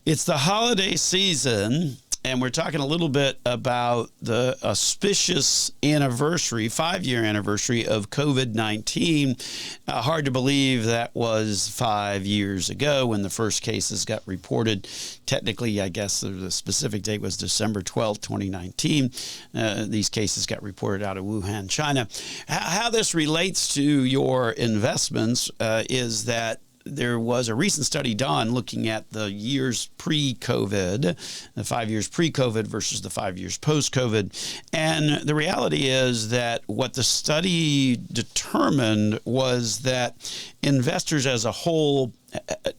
It's the holiday season, and we're talking a little bit about the auspicious anniversary, 5-year anniversary of COVID-19. Hard to believe that was 5 years ago when the first cases got reported. Technically, I guess the specific date was December 12th, 2019. These cases got reported out of Wuhan, China. How this relates to your investments is that there was a recent study done looking at the years pre-COVID, the 5 years pre-COVID versus the 5 years post-COVID. And the reality is that what the study determined was that investors as a whole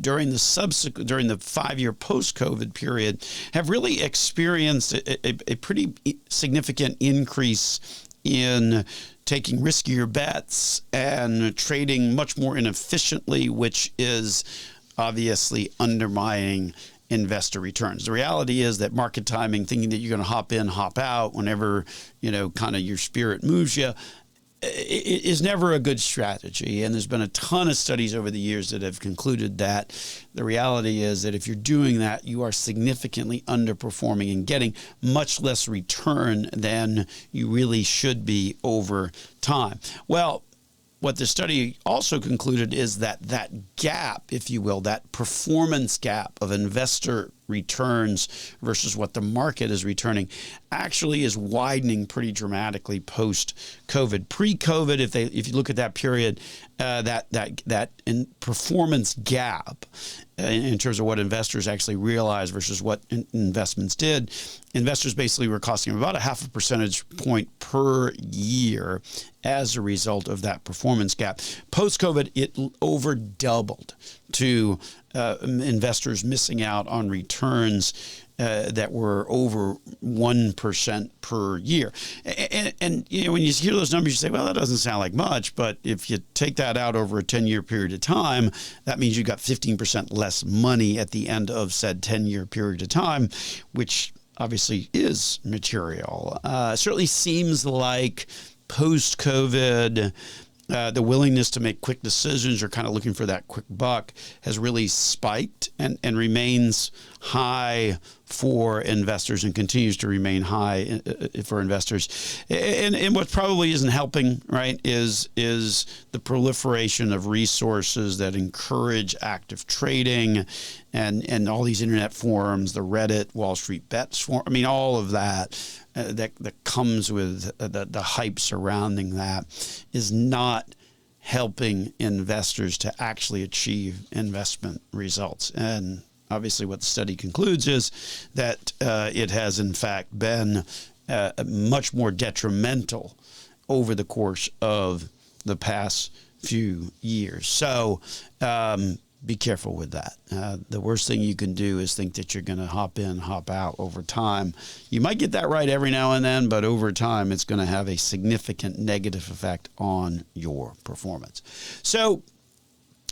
during the 5-year post-COVID period have really experienced a pretty significant increase in taking riskier bets and trading much more inefficiently, which is obviously undermining investor returns. The reality is that market timing, thinking that you're going to hop in, hop out whenever, kind of your spirit moves you, is never a good strategy. And there's been a ton of studies over the years that have concluded that the reality is that if you're doing that, you are significantly underperforming and getting much less return than you really should be over time. Well, what the study also concluded is that that gap, if you will, that performance gap of investor returns versus what the market is returning actually is widening pretty dramatically post-COVID. Pre-COVID, if you look at that period, that in performance gap in terms of what investors actually realized versus what investments did, investors basically were costing them about a 0.5 percentage point per year as a result of that performance gap. Post-COVID, it over doubled to investors missing out on returns that were over 1% per year. And when you hear those numbers, you say, well, that doesn't sound like much. But if you take that out over a 10-year period of time, that means you got 15% less money at the end of said 10-year period of time, which obviously is material. Certainly seems like post-COVID, the willingness to make quick decisions or kind of looking for that quick buck has really spiked and remains high for investors and continues to remain high for investors. And what probably isn't helping, right, is the proliferation of resources that encourage active trading and all these internet forums, the Reddit, Wall Street Bets forum. I mean, all of that that comes with the hype surrounding that is not helping investors to actually achieve investment results. And obviously what the study concludes is that it has in fact been much more detrimental over the course of the past few years. So be careful with that. The worst thing you can do is think that you're going to hop in, hop out over time. You might get that right every now and then, but over time, it's going to have a significant negative effect on your performance. So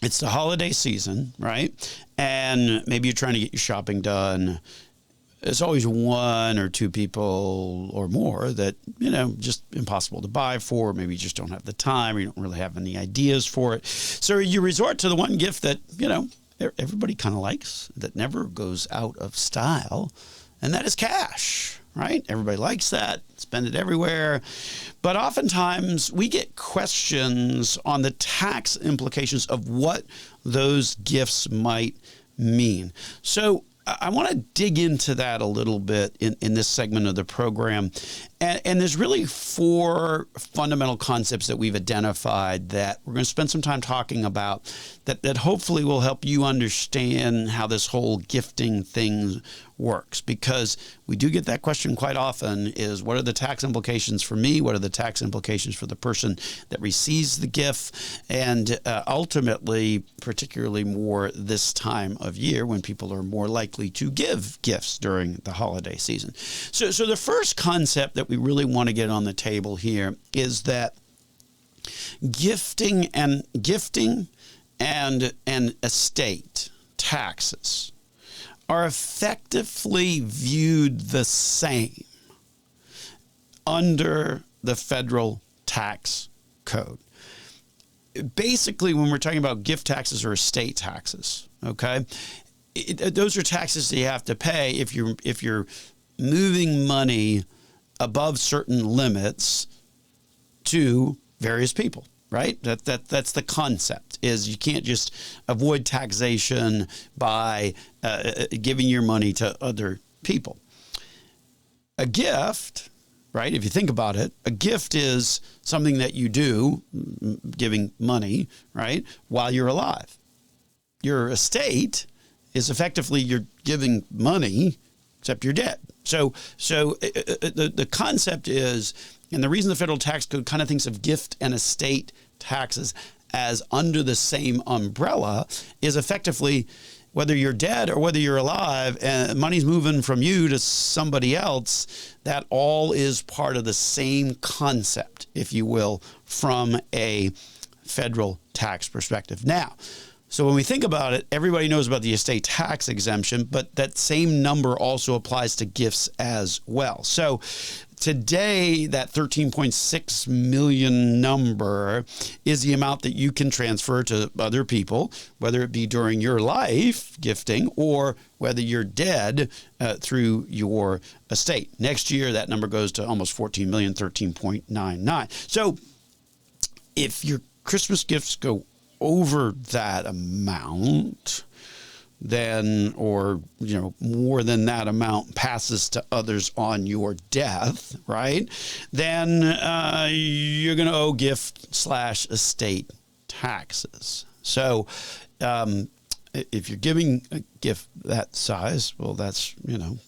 it's the holiday season, right? And maybe you're trying to get your shopping done. There's always one or two people or more that, just impossible to buy for. Maybe you just don't have the time or you don't really have any ideas for it. So you resort to the one gift that, everybody kind of likes, that never goes out of style, and that is cash, right? Everybody likes that, spend it everywhere. But oftentimes we get questions on the tax implications of what those gifts might mean. So I want to dig into that a little bit in this segment of the program. And there's really 4 fundamental concepts that we've identified that we're going to spend some time talking about that hopefully will help you understand how this whole gifting thing works. Because we do get that question quite often is, what are the tax implications for me? What are the tax implications for the person that receives the gift? And ultimately, particularly more this time of year when people are more likely to give gifts during the holiday season. So the first concept that we really want to get on the table here is that gifting and estate taxes are effectively viewed the same under the federal tax code. Basically, when we're talking about gift taxes or estate taxes, okay, those are taxes that you have to pay if you're moving money above certain limits to various people, right? That's the concept, is you can't just avoid taxation by giving your money to other people. A gift, right? If you think about it, a gift is something that you do, giving money, right, while you're alive. Your estate is effectively you're giving money, except you're dead. So the concept is, and the reason the federal tax code kind of thinks of gift and estate taxes as under the same umbrella is effectively whether you're dead or whether you're alive and money's moving from you to somebody else, that all is part of the same concept, if you will, from a federal tax perspective. Now, so when we think about it, everybody knows about the estate tax exemption, but that same number also applies to gifts as well. So today, that 13.6 million number is the amount that you can transfer to other people, whether it be during your life gifting or whether you're dead through your estate. Next year, that number goes to almost 14 million, 13.99. So if your Christmas gifts go over that amount, then, or, more than that amount passes to others on your death, right? Then you're going to owe gift/estate taxes. So if you're giving a gift that size, well, that's,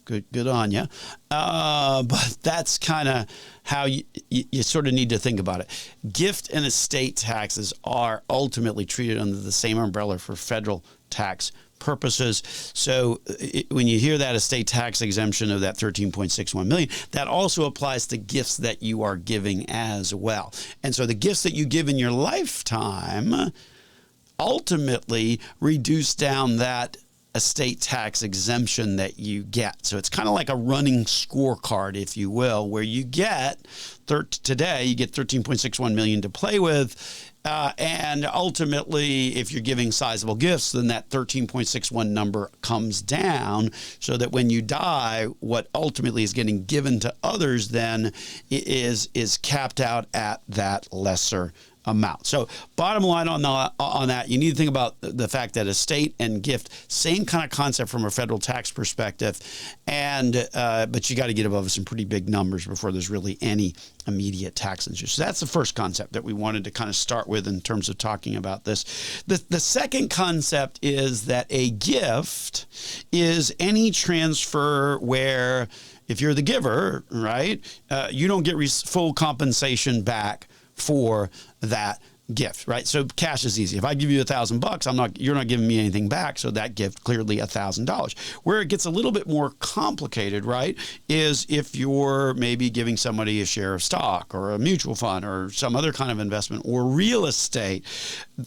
good on you. But that's kind of how you sort of need to think about it. Gift and estate taxes are ultimately treated under the same umbrella for federal tax purposes. So when you hear that estate tax exemption of that 13.61 million, that also applies to gifts that you are giving as well. And so the gifts that you give in your lifetime ultimately reduce down that estate tax exemption that you get. So it's kind of like a running scorecard, if you will, where you get today you get 13.61 million to play with. And ultimately, if you're giving sizable gifts, then that 13.61 number comes down so that when you die, what ultimately is getting given to others then is capped out at that lesser amount. So bottom line on that, you need to think about the fact that estate and gift, same kind of concept from a federal tax perspective, and but you got to get above some pretty big numbers before there's really any immediate tax issues. So that's the first concept that we wanted to kind of start with in terms of talking about this. The second concept is that a gift is any transfer where if you're the giver, right, you don't get full compensation back for that gift, right? So cash is easy. If I give you $1,000, you're not giving me anything back. So that gift clearly $1,000. Where it gets a little bit more complicated, right, is if you're maybe giving somebody a share of stock or a mutual fund or some other kind of investment or real estate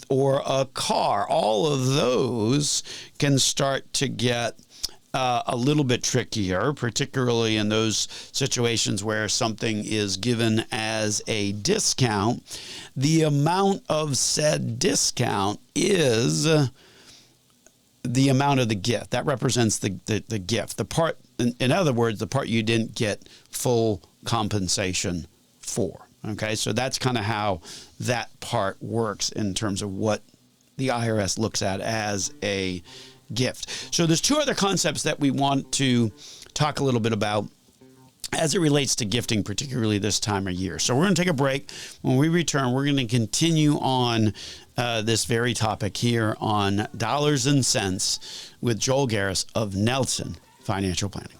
or a car. All of those can start to get a little bit trickier, particularly in those situations where something is given as a discount. The amount of said discount is the amount of the gift. That represents the gift. The part, in other words, the part you didn't get full compensation for. Okay, so that's kind of how that part works in terms of what the IRS looks at as a gift. So there's two other concepts that we want to talk a little bit about as it relates to gifting, particularly this time of year. So we're going to take a break. When we return, we're going to continue on this very topic here on Dollars and Cents with Joel Garris of Nelson Financial Planning.